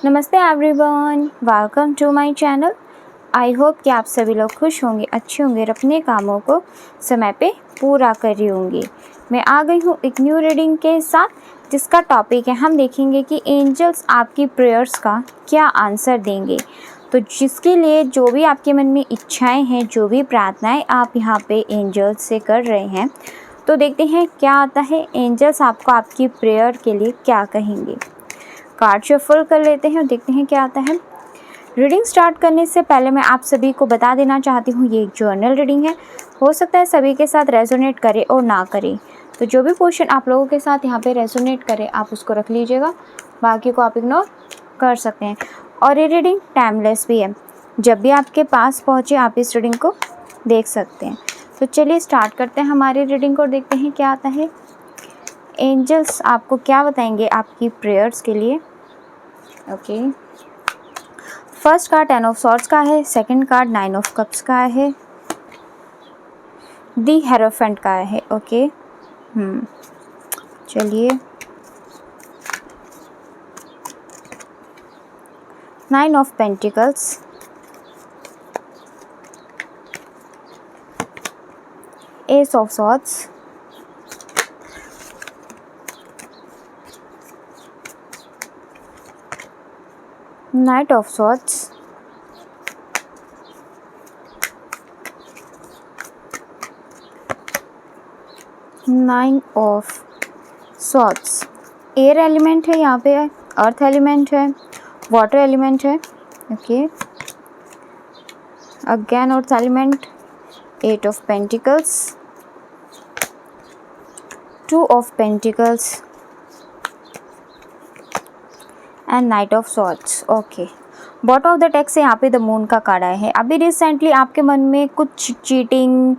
नमस्ते everyone, welcome to my channel. I hope कि आप सभी लोग खुश होंगे, अच्छे होंगे और अपने कामों को समय पे पूरा कर रही होंगी। मैं आ गई हूँ एक न्यू रीडिंग के साथ, जिसका टॉपिक है, हम देखेंगे कि एंजल्स आपकी प्रेयर्स का क्या आंसर देंगे। तो जिसके लिए जो भी आपके मन में इच्छाएं हैं, जो भी प्रार्थनाएं आप यहाँ पे एंजल्स से कर रहे हैं, तो देखते हैं क्या आता है। एंजल्स आपको आपकी प्रेयर के लिए क्या कहेंगे। कार्ड शफल कर लेते हैं और देखते हैं क्या आता है। रीडिंग स्टार्ट करने से पहले मैं आप सभी को बता देना चाहती हूँ, ये एक जर्नल रीडिंग है। हो सकता है सभी के साथ रेजोनेट करे और ना करे, तो जो भी पोर्शन आप लोगों के साथ यहाँ पे रेजोनेट करे आप उसको रख लीजिएगा, बाकी को आप इग्नोर कर सकते हैं। और ये रीडिंग टाइमलेस भी है, जब भी आपके पास पहुँचे आप इस रीडिंग को देख सकते हैं। तो चलिए स्टार्ट करते हैं हमारी रीडिंग को और देखते हैं क्या आता है। एंजल्स आपको क्या बताएंगे आपकी प्रेयर्स के लिए। Okay, first card 10 of swords का है, सेकंड कार्ड 9 ऑफ कप्स का है, दी हेरोफेंट का है। ओके, चलिए 9 of pentacles, S of swords, night of swords, nine of swords. Air element है यहाँ पे, अर्थ एलिमेंट है, वाटर एलिमेंट है। Okay, again earth element, 8 of pentacles, 2 of pentacles and night of swords. Okay, bottom of the deck से यहाँ पे the moon का card आया है। अभी रिसेंटली आपके मन में कुछ चीटिंग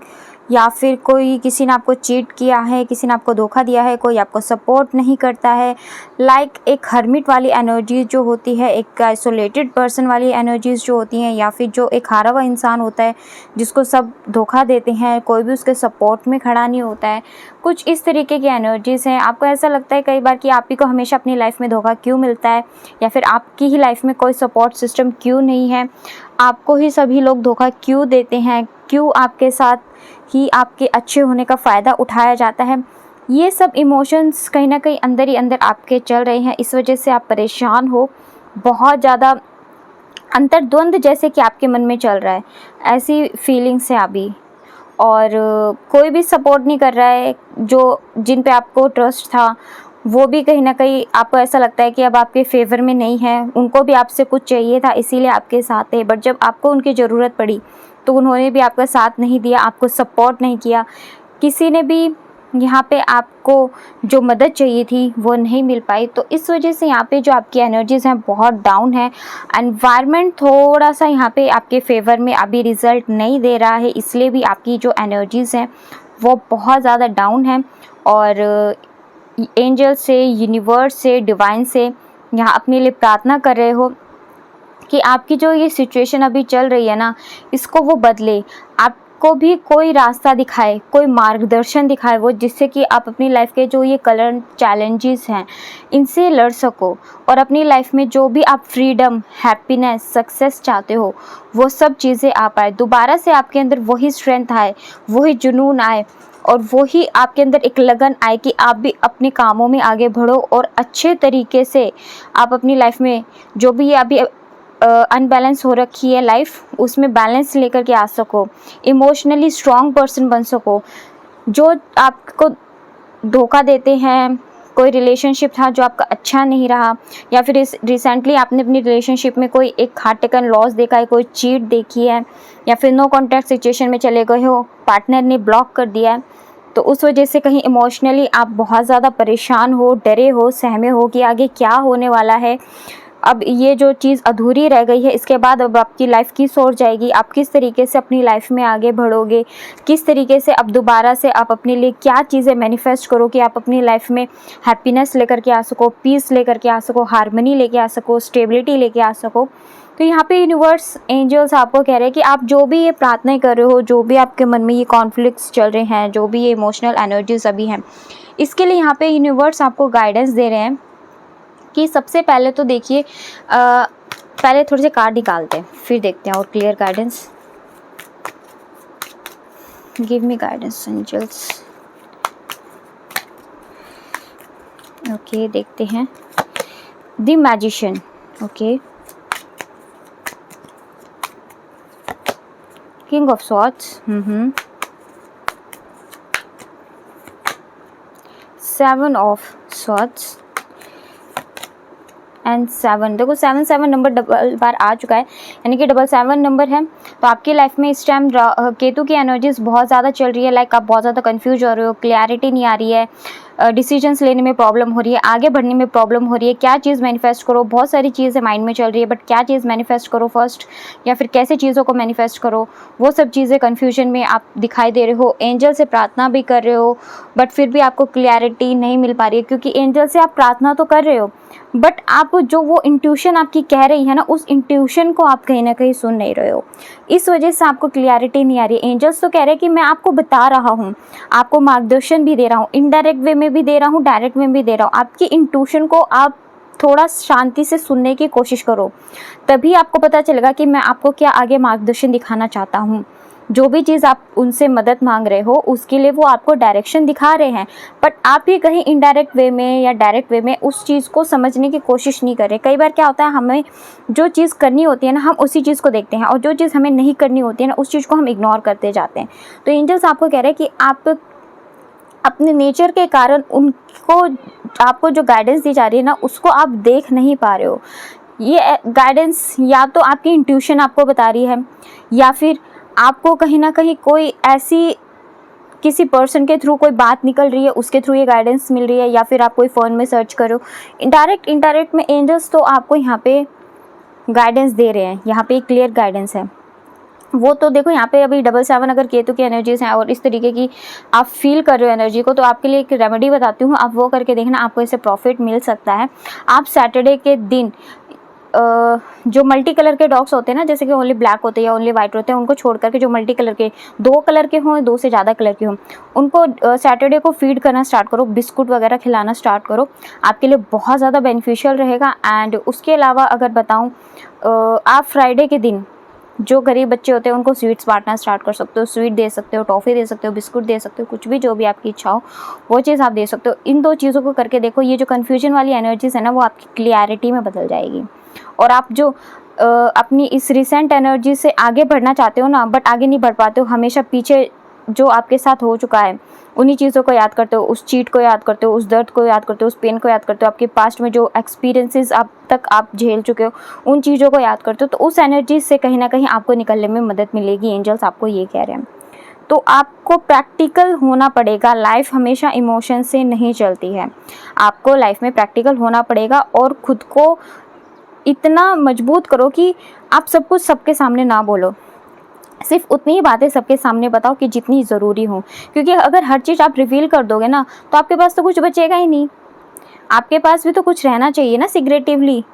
या फिर कोई किसी ने आपको चीट किया है, किसी ने आपको धोखा दिया है, कोई आपको सपोर्ट नहीं करता है। लाइक एक हर्मिट वाली एनर्जीज जो होती है, एक आइसोलेटेड पर्सन वाली एनर्जीज जो होती हैं, या फिर जो एक हारा हुआ इंसान होता है जिसको सब धोखा देते हैं, कोई भी उसके सपोर्ट में खड़ा नहीं होता है। कुछ इस तरीके की एनर्जीज हैं। आपको ऐसा लगता है कई बार कि आप ही को हमेशा अपनी लाइफ में धोखा क्यों मिलता है, या फिर आपकी ही लाइफ में कोई सपोर्ट सिस्टम क्यों नहीं है, आपको ही सभी लोग धोखा क्यों देते हैं, क्यों आपके साथ ही आपके अच्छे होने का फ़ायदा उठाया जाता है। ये सब इमोशंस कहीं ना कहीं अंदर ही अंदर आपके चल रहे हैं। इस वजह से आप परेशान हो, बहुत ज़्यादा अंतर्द्वंद जैसे कि आपके मन में चल रहा है, ऐसी फीलिंग्स है अभी। और कोई भी सपोर्ट नहीं कर रहा है, जो जिन पे आपको ट्रस्ट था वो भी कहीं ना कहीं आपको ऐसा लगता है कि अब आपके फेवर में नहीं है। उनको भी आपसे कुछ चाहिए था, इसीलिए आपके साथ है, बट जब आपको उनकी ज़रूरत पड़ी तो उन्होंने भी आपका साथ नहीं दिया, आपको सपोर्ट नहीं किया। किसी ने भी यहाँ पे आपको जो मदद चाहिए थी वो नहीं मिल पाई। तो इस वजह से यहाँ पे जो आपकी एनर्जीज़ हैं बहुत डाउन है। एनवायरनमेंट थोड़ा सा यहाँ पे आपके फेवर में अभी रिज़ल्ट नहीं दे रहा है, इसलिए भी आपकी जो एनर्जीज़ हैं वो बहुत ज़्यादा डाउन है। और एंजल से, यूनिवर्स से, डिवाइन से यहाँ अपने लिए प्रार्थना कर रहे हो कि आपकी जो ये सिचुएशन अभी चल रही है ना, इसको वो बदले, आपको भी कोई रास्ता दिखाए, कोई मार्गदर्शन दिखाए वो, जिससे कि आप अपनी लाइफ के जो ये करंट चैलेंजेस हैं इनसे लड़ सको, और अपनी लाइफ में जो भी आप फ्रीडम, हैप्पीनेस, सक्सेस चाहते हो वो सब चीज़ें आ पाए। दोबारा से आपके अंदर वही स्ट्रेंथ आए, वही जुनून आए, और वही आपके अंदर एक लगन आए कि आप भी अपने कामों में आगे बढ़ो और अच्छे तरीके से आप अपनी लाइफ में जो भी ये अभी अनबैलेंस हो रखी है लाइफ, उसमें बैलेंस लेकर के आ सको, इमोशनली स्ट्रॉन्ग पर्सन बन सको। जो आपको धोखा देते हैं, कोई रिलेशनशिप था जो आपका अच्छा नहीं रहा, या फिर रिसेंटली आपने अपनी रिलेशनशिप में कोई एक हार्ट टेकन लॉस देखा है, कोई चीट देखी है, या फिर नो कॉन्टैक्ट सिचुएशन में चले गए हो, पार्टनर ने ब्लॉक कर दिया है, तो उस वजह से कहीं इमोशनली आप बहुत ज़्यादा परेशान हो, डरे हो, सहमे हो कि आगे क्या होने वाला है। अब ये जो चीज़ अधूरी रह गई है, इसके बाद अब आपकी लाइफ किस ओर जाएगी, आप किस तरीके से अपनी लाइफ में आगे बढ़ोगे, किस तरीके से अब दोबारा से आप अपने लिए क्या चीज़ें मैनिफेस्ट करो कि आप अपनी लाइफ में हैप्पीनेस लेकर के आ सको, पीस लेकर के आ सको, हार्मनी लेके आ सको, स्टेबिलिटी लेके आ सको। तो यहाँ पे यूनिवर्स, एंजल्स आपको कह रहे हैं कि आप जो भी ये प्रार्थनाएं कर रहे हो, जो भी आपके मन में ये कॉन्फ्लिक्ट्स चल रहे हैं, जो भी ये इमोशनल एनर्जीज अभी हैं, इसके लिए यहाँ पे यूनिवर्स आपको गाइडेंस दे रहे हैं कि सबसे पहले तो देखिए पहले थोड़े से कार्ड निकालते हैं, फिर देखते हैं और clear guidance. Give me guidance angels. Okay, देखते हैं the magician. Okay, king of swords, 7 of swords and 7। देखो 7 नंबर डबल बार आ चुका है, यानी कि 7 नंबर है। तो आपकी लाइफ में इस टाइम केतु की एनर्जीज बहुत ज़्यादा चल रही है। लाइक आप बहुत ज़्यादा कंफ्यूज हो रहे हो, क्लैरिटी नहीं आ रही है, डिसीजंस लेने में प्रॉब्लम हो रही है, आगे बढ़ने में प्रॉब्लम हो रही है। क्या चीज़ मैनिफेस्ट करो, बहुत सारी चीज़ें माइंड में चल रही है, बट क्या चीज़ मैनिफेस्ट करो फर्स्ट, या फिर कैसे चीज़ों को मैनिफेस्ट करो, वो सब चीज़ें कन्फ्यूजन में आप दिखाई दे रहे हो। एंजल से प्रार्थना भी कर रहे हो, बट फिर भी आपको क्लैरिटी नहीं मिल पा रही है, क्योंकि एंजल से आप प्रार्थना तो कर रहे हो, बट आप जो वो इंट्यूशन आपकी कह रही है ना, उस इंट्यूशन को आप कहीं ना कहीं सुन नहीं रहे हो। इस वजह से आपको क्लैरिटी नहीं आ रही है। एंजल्स तो कह रहे हैं कि मैं आपको बता रहा हूँ, आपको मार्गदर्शन भी दे रहा हूँ, इनडायरेक्ट वे में भी दे रहा हूँ, डायरेक्ट वे में भी दे रहा हूँ। आपकी इंट्यूशन को आप थोड़ा शांति से सुनने की कोशिश करो, तभी आपको पता चलेगा कि मैं आपको क्या आगे मार्गदर्शन दिखाना चाहता हूँ। जो भी चीज़ आप उनसे मदद मांग रहे हो, उसके लिए वो आपको डायरेक्शन दिखा रहे हैं, बट आप ही कहीं इनडायरेक्ट वे में या डायरेक्ट वे में उस चीज़ को समझने की कोशिश नहीं कर रहे। कई बार क्या होता है, हमें जो चीज़ करनी होती है ना, हम उसी चीज़ को देखते हैं, और जो चीज़ हमें नहीं करनी होती है ना, उस चीज़ को हम इग्नोर करते जाते हैं। तो एंजल्स आपको कह रहे हैं कि आप अपने नेचर के कारण उनको, आपको जो गाइडेंस दी जा रही है ना, उसको आप देख नहीं पा रहे हो। ये गाइडेंस या तो आपकी इंट्यूशन आपको बता रही है, या फिर आपको कहीं ना कहीं कोई ऐसी किसी पर्सन के थ्रू कोई बात निकल रही है, उसके थ्रू ये गाइडेंस मिल रही है, या फिर आप कोई फ़ोन में सर्च करो। इनडायरेक्ट में एंजल्स तो आपको यहाँ पे गाइडेंस दे रहे हैं, यहाँ पे क्लियर गाइडेंस है। वो तो देखो यहाँ पे अभी 7 अगर केतु की एनर्जीज हैं और इस तरीके की आप फील कर रहे हो एनर्जी को, तो आपके लिए एक रेमेडी बताती हूँ, आप वो करके देखना, आपको इससे प्रॉफिट मिल सकता है। आप सैटरडे के दिन जो मल्टी कलर के डॉग्स होते हैं ना, जैसे कि ओनली ब्लैक होते हैं या ओनली वाइट होते हैं, उनको छोड़ करके जो मल्टी कलर के 2 कलर के हों, 2 से ज़्यादा कलर के हों, उनको सैटरडे को फीड करना स्टार्ट करो, बिस्कुट वगैरह खिलाना स्टार्ट करो। आपके लिए बहुत ज़्यादा बेनिफिशियल रहेगा। एंड उसके अलावा अगर बताऊँ, आप फ्राइडे के दिन जो गरीब बच्चे होते हैं उनको स्वीट्स बांटना स्टार्ट कर सकते हो। स्वीट दे सकते हो, टॉफ़ी दे सकते हो, बिस्कुट दे सकते हो, कुछ भी जो भी आपकी इच्छा हो वो चीज़ आप दे सकते हो। इन 2 चीज़ों को करके देखो, ये जो कन्फ्यूजन वाली एनर्जीज है ना, वो आपकी क्लियरिटी में बदल जाएगी। और आप जो अपनी इस रिसेंट एनर्जी से आगे बढ़ना चाहते हो ना, बट आगे नहीं बढ़ पाते हो, हमेशा पीछे जो आपके साथ हो चुका है उन्हीं चीज़ों को याद करते हो, उस चीट को याद करते हो, उस दर्द को याद करते हो, उस पेन को याद करते हो, आपके पास्ट में जो एक्सपीरियंसेस अब तक आप झेल चुके हो उन चीज़ों को याद करते हो। तो उस एनर्जी से कहीं ना कहीं आपको निकलने में मदद मिलेगी। एंजल्स आपको ये कह रहे हैं। तो आपको प्रैक्टिकल होना पड़ेगा। लाइफ हमेशा इमोशन से नहीं चलती है, आपको लाइफ में प्रैक्टिकल होना पड़ेगा और ख़ुद को इतना मजबूत करो कि आप सब कुछ सबके सामने ना बोलो, सिर्फ उतनी ही बातें सबके सामने बताओ कि जितनी ज़रूरी हो। क्योंकि अगर हर चीज़ आप रिवील कर दोगे ना, तो आपके पास तो कुछ बचेगा ही नहीं। आपके पास भी तो कुछ रहना चाहिए ना सीक्रेटिवली,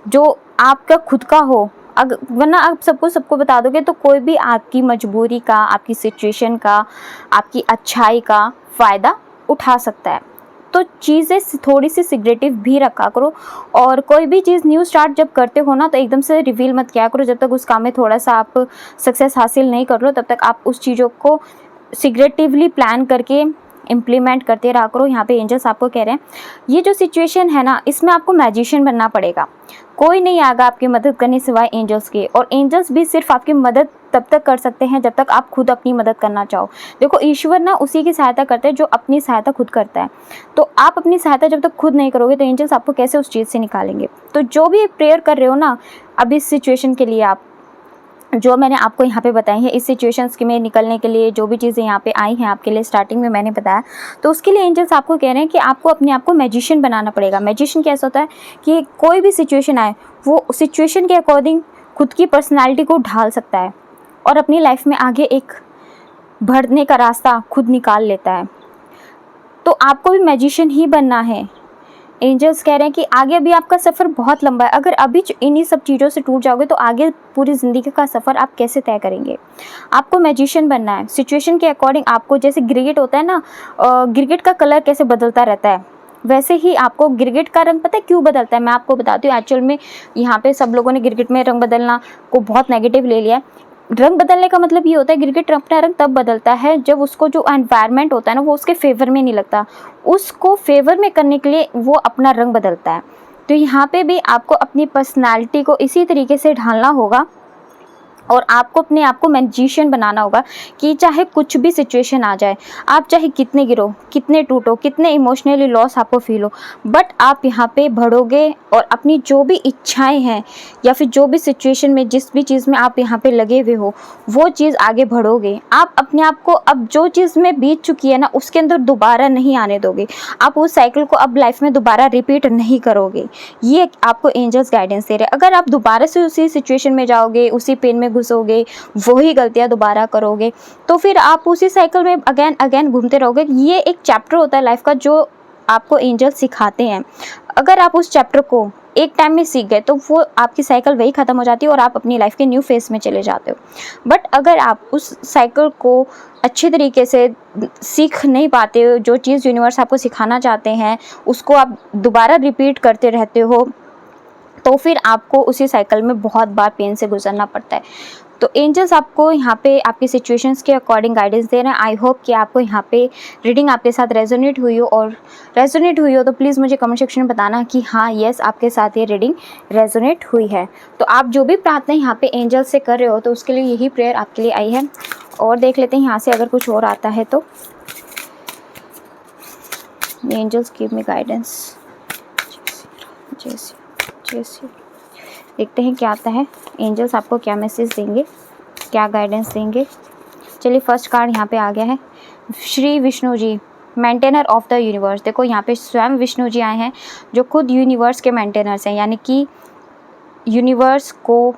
जो आपका खुद का हो। वरना आप सबको बता दोगे तो कोई भी आपकी मजबूरी का, आपकी सिचुएशन का, आपकी अच्छाई का फ़ायदा उठा सकता है। तो चीज़ें थोड़ी सी सिक्रेटिव भी रखा करो। और कोई भी चीज़ न्यू स्टार्ट जब करते हो ना, तो एकदम से रिवील मत किया करो। जब तक उस काम में थोड़ा सा आप सक्सेस हासिल नहीं कर लो, तब तक आप उस चीज़ों को सिक्रेटिवली प्लान करके इम्प्लीमेंट करते रहा करो। यहाँ पे एंजल्स आपको कह रहे हैं, ये जो सिचुएशन है ना, इसमें आपको मैजिशियन बनना पड़ेगा। कोई नहीं आएगा आपकी मदद करने सिवाय एंजल्स के। और एंजल्स भी सिर्फ आपकी मदद तब तक कर सकते हैं जब तक आप खुद अपनी मदद करना चाहो। देखो, ईश्वर ना उसी की सहायता करते हैं जो अपनी सहायता खुद करता है। तो आप अपनी सहायता जब तक खुद नहीं करोगे, तो एंजल्स आपको कैसे उस चीज़ से निकालेंगे। तो जो भी प्रेयर कर रहे हो ना अभी इस सिचुएशन के लिए, आप जो मैंने आपको यहाँ पे बताई है, इस सिचुएशंस के में निकलने के लिए जो भी चीज़ें यहाँ पे आई हैं आपके लिए, स्टार्टिंग में मैंने बताया, तो उसके लिए एंजल्स आपको कह रहे हैं कि आपको अपने आप को मैजिशियन बनाना पड़ेगा। मैजिशियन कैसा होता है कि कोई भी सिचुएशन आए, वो सिचुएशन के अकॉर्डिंग खुद की पर्सनैलिटी को ढाल सकता है और अपनी लाइफ में आगे एक बढ़ने का रास्ता खुद निकाल लेता है। तो आपको भी मैजिशियन ही बनना है। एंजल्स कह रहे हैं कि आगे अभी आपका सफ़र बहुत लंबा है। अगर अभी इन्हीं सब चीज़ों से टूट जाओगे तो आगे पूरी ज़िंदगी का सफ़र आप कैसे तय करेंगे। आपको मैजिशियन बनना है। सिचुएशन के अकॉर्डिंग आपको, जैसे क्रिकेट होता है ना, क्रिकेट का कलर कैसे बदलता रहता है, वैसे ही आपको गिरगिट का रंग पता है क्यों बदलता है, मैं आपको बताती हूँ। एक्चुअल में यहाँ पे सब लोगों ने गिरगिट में रंग बदलना को बहुत नेगेटिव ले लिया है। रंग बदलने का मतलब ये होता है गिरगिट अपना रंग तब बदलता है जब उसको जो एनवायरनमेंट होता है ना वो उसके फेवर में नहीं लगता, उसको फेवर में करने के लिए वो अपना रंग बदलता है। तो यहाँ पे भी आपको अपनी पर्सनालिटी को इसी तरीके से ढालना होगा और आपको अपने आप को मैजिशियन बनाना होगा कि चाहे कुछ भी सिचुएशन आ जाए, आप चाहे कितने गिरो, कितने टूटो, कितने इमोशनली लॉस आपको फील हो, बट आप यहाँ पे बढ़ोगे और अपनी जो भी इच्छाएं हैं या फिर जो भी सिचुएशन में जिस भी चीज़ में आप यहाँ पे लगे हुए हो वो चीज़ आगे बढ़ोगे। आप अपने आप को अब जो चीज़ में बीत चुकी है ना उसके अंदर दोबारा नहीं आने दोगे, आप उस साइकिल को अब लाइफ में दोबारा रिपीट नहीं करोगे। ये आपको एंजल्स गाइडेंस दे रहे हैं। अगर आप दोबारा से उसी सिचुएशन में जाओगे, उसी पेन में घुसोगे, वही गलतियां दोबारा करोगे, तो फिर आप उसी साइकिल में अगेन अगेन घूमते रहोगे। ये एक चैप्टर होता है लाइफ का जो आपको एंजल सिखाते हैं। अगर आप उस चैप्टर को एक टाइम में सीख गए तो वो आपकी साइकिल वही ख़त्म हो जाती है और आप अपनी लाइफ के न्यू फेज में चले जाते हो। बट अगर आप उस साइकिल को अच्छे तरीके से सीख नहीं पाते हो, जो चीज़ यूनिवर्स आपको सिखाना चाहते हैं उसको आप दोबारा रिपीट करते रहते हो, तो फिर आपको उसी साइकिल में बहुत बार पेन से गुजरना पड़ता है। तो एंजल्स आपको यहाँ पे आपकी सिचुएशंस के अकॉर्डिंग गाइडेंस दे रहे हैं। आई होप कि आपको यहाँ पे रीडिंग आपके साथ रेजोनेट हुई हो, और रेजोनेट हुई हो तो प्लीज़ मुझे कमेंट सेक्शन में बताना कि हाँ यस आपके साथ ये रीडिंग रेजोनेट हुई है। तो आप जो भी प्रार्थना यहाँ पे एंजल्स से कर रहे हो तो उसके लिए यही प्रेयर आपके लिए आई है। और देख लेते हैं यहाँ से अगर कुछ और आता है तो। Angels give me guidance. जैसे देखते हैं क्या आता है, एंजल्स आपको क्या मैसेज देंगे, क्या गाइडेंस देंगे। चलिए फर्स्ट कार्ड यहाँ पे आ गया है, Shri Vishnu ji, maintainer of the universe. देखो यहाँ पे स्वयं विष्णु जी आए हैं जो खुद यूनिवर्स के मेंटेनर्स हैं, यानी कि यूनिवर्स को,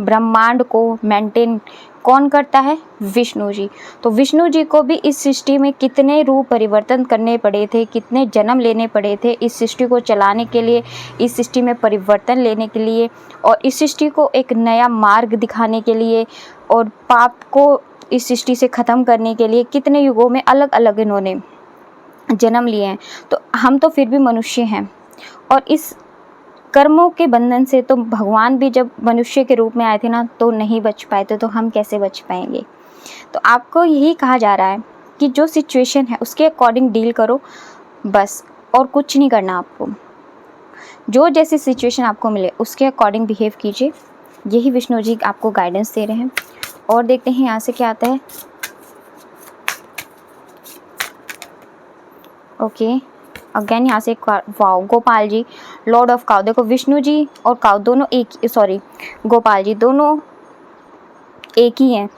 ब्रह्मांड को मेंटेन कौन करता है? विष्णु जी। तो विष्णु जी को भी इस सृष्टि में कितने रूप परिवर्तन करने पड़े थे, कितने जन्म लेने पड़े थे इस सृष्टि को चलाने के लिए, इस सृष्टि में परिवर्तन लेने के लिए, और इस सृष्टि को एक नया मार्ग दिखाने के लिए, और पाप को इस सृष्टि से ख़त्म करने के लिए कितने युगों में अलग अलग इन्होंने जन्म लिए हैं। तो हम तो फिर भी मनुष्य हैं, और इस कर्मों के बंधन से तो भगवान भी जब मनुष्य के रूप में आए थे ना तो नहीं बच पाए थे, तो हम कैसे बच पाएंगे। तो आपको यही कहा जा रहा है कि जो सिचुएशन है उसके अकॉर्डिंग डील करो बस, और कुछ नहीं करना आपको। जो जैसी सिचुएशन आपको मिले उसके अकॉर्डिंग बिहेव कीजिए। यही विष्णु जी आपको गाइडेंस दे रहे हैं। और देखते हैं यहाँ से क्या आता है। ओके, अगेन यहाँ से wow, Gopal ji, lord of cow. देखो विष्णु जी और काउ दोनों एक, सॉरी गोपाल जी दोनों एक ही हैं,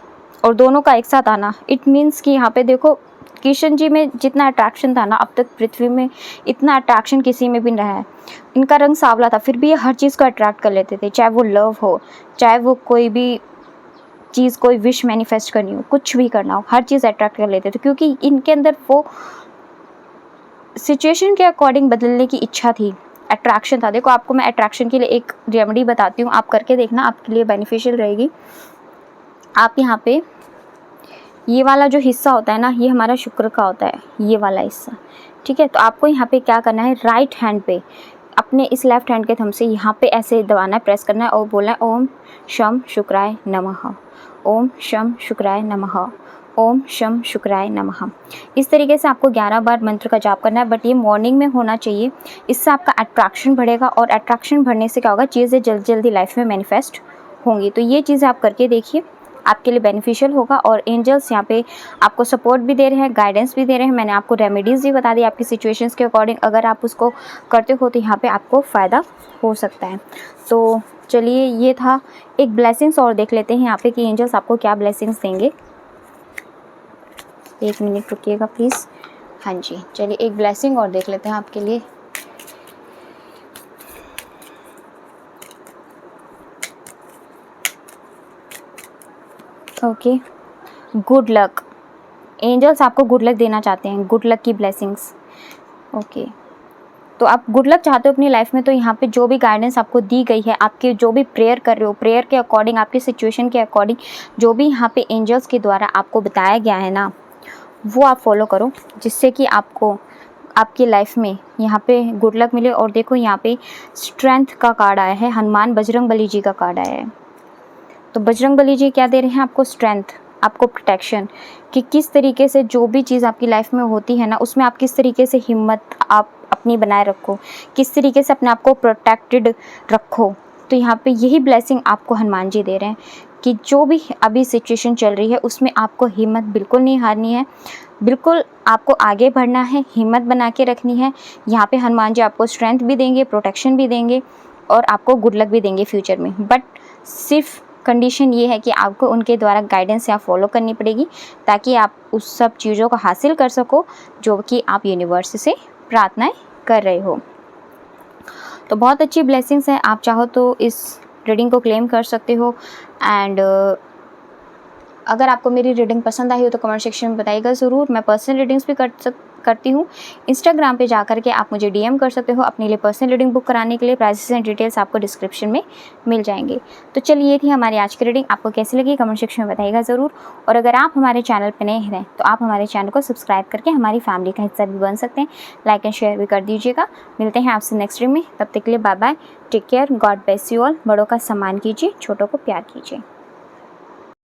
और दोनों का एक साथ आना इट मीन्स कि यहाँ पे देखो किशन जी में जितना अट्रैक्शन था ना अब तक पृथ्वी में इतना अट्रैक्शन किसी में भी नहीं रहा है। इनका रंग सांवला था फिर भी ये हर चीज़ को अट्रैक्ट कर लेते थे, चाहे वो लव हो, चाहे वो कोई भी चीज़, कोई विश मैनिफेस्ट करनी हो, कुछ भी करना हो, हर चीज़ अट्रैक्ट कर लेते थे, क्योंकि इनके अंदर वो सिचुएशन के अकॉर्डिंग बदलने की इच्छा थी, अट्रैक्शन था। देखो आपको मैं अट्रैक्शन के लिए एक रेमेडी बताती हूँ, आप करके देखना, आपके लिए बेनिफिशियल रहेगी। आप यहाँ पे ये वाला जो हिस्सा होता है ना, ये हमारा शुक्र का होता है, ये वाला हिस्सा, ठीक है। तो आपको यहाँ पे क्या करना है, राइट हैंड पे अपने इस लेफ्ट हैंड के थंब से यहाँ पे ऐसे दबाना है, प्रेस करना है और बोलना है ओम शम शुक्राय नमः, ओम शम शुक्राय नमः, ओम शम शुक्राय नमः। इस तरीके से आपको 11 बार मंत्र का जाप करना है, बट ये मॉर्निंग में होना चाहिए। इससे आपका अट्रैक्शन बढ़ेगा, और अट्रैक्शन बढ़ने से क्या होगा, चीज़ें जल्दी जल्दी लाइफ में मैनिफेस्ट होंगी। तो ये चीज़ें आप करके देखिए, आपके लिए बेनिफिशियल होगा। और एंजल्स यहाँ पे आपको सपोर्ट भी दे रहे हैं, गाइडेंस भी दे रहे हैं। मैंने आपको रेमेडीज़ भी बता दी आपकी सिचुएशंस के अकॉर्डिंग, अगर आप उसको करते हो तो यहाँ पे आपको फ़ायदा हो सकता है। तो चलिए ये था एक ब्लेसिंग्स, और देख लेते हैं यहाँ पे कि एंजल्स आपको क्या ब्लेसिंग्स देंगे। 1 मिनट रुकिएगा प्लीज़। हाँ जी, चलिए एक ब्लेसिंग और देख लेते हैं आपके लिए। Okay, good luck. एंजल्स आपको गुड लक देना चाहते हैं, गुड लक की ब्लेसिंग्स। ओके, तो आप गुड लक चाहते हो अपनी लाइफ में, तो यहाँ पे जो भी गाइडेंस आपको दी गई है, आपके जो भी प्रेयर कर रहे हो, प्रेयर के अकॉर्डिंग, आपकी सिचुएशन के अकॉर्डिंग जो भी यहाँ पे एंजल्स के द्वारा आपको बताया गया है ना, वो आप फॉलो करो, जिससे कि आपको आपकी लाइफ में यहाँ पे गुड लक मिले। और देखो यहाँ पे स्ट्रेंथ का कार्ड आया है, हनुमान बजरंगबली जी का कार्ड आया है। तो बजरंगबली जी क्या दे रहे हैं आपको? स्ट्रेंथ, आपको प्रोटेक्शन, कि किस तरीके से जो भी चीज़ आपकी लाइफ में होती है ना, उसमें आप किस तरीके से हिम्मत आप अपनी बनाए रखो, किस तरीके से अपने आप को प्रोटेक्टेड रखो। तो यहाँ पे यही ब्लेसिंग आपको हनुमान जी दे रहे हैं कि जो भी अभी सिचुएशन चल रही है उसमें आपको हिम्मत बिल्कुल नहीं हारनी है, बिल्कुल आपको आगे बढ़ना है, हिम्मत बना के रखनी है। यहाँ पे हनुमान जी आपको स्ट्रेंथ भी देंगे, प्रोटेक्शन भी देंगे और आपको गुड लक भी देंगे फ्यूचर में। बट सिर्फ कंडीशन ये है कि आपको उनके द्वारा गाइडेंस यहाँ फॉलो करनी पड़ेगी ताकि आप उस सब चीज़ों को हासिल कर सको जो कि आप यूनिवर्स से प्रार्थनाएं कर रहे हो। तो बहुत अच्छी ब्लेसिंग्स हैं, आप चाहो तो इस रीडिंग को क्लेम कर सकते हो। एंड अगर आपको मेरी रीडिंग पसंद आई हो तो कमेंट सेक्शन में बताइएगा ज़रूर। मैं पर्सनल रीडिंग्स भी करती हूँ। इंस्टाग्राम पे जा कर के आप मुझे डीएम कर सकते हो अपने लिए पर्सनल रीडिंग बुक कराने के लिए। प्राइसेस एंड डिटेल्स आपको डिस्क्रिप्शन में मिल जाएंगे। तो चलिए, ये थी हमारी आज की रीडिंग। आपको कैसी लगी कमेंट सेक्शन में बताइएगा ज़रूर। और अगर आप हमारे चैनल पर नए हैं तो आप हमारे चैनल को सब्सक्राइब करके हमारी फैमिली का हिस्सा भी बन सकते हैं। लाइक एंड शेयर भी कर दीजिएगा। मिलते हैं आपसे नेक्स्ट रीडिंग में, तब तक के लिए bye bye, take care, God bless you all. बड़ों का सम्मान कीजिए, छोटों को प्यार कीजिए।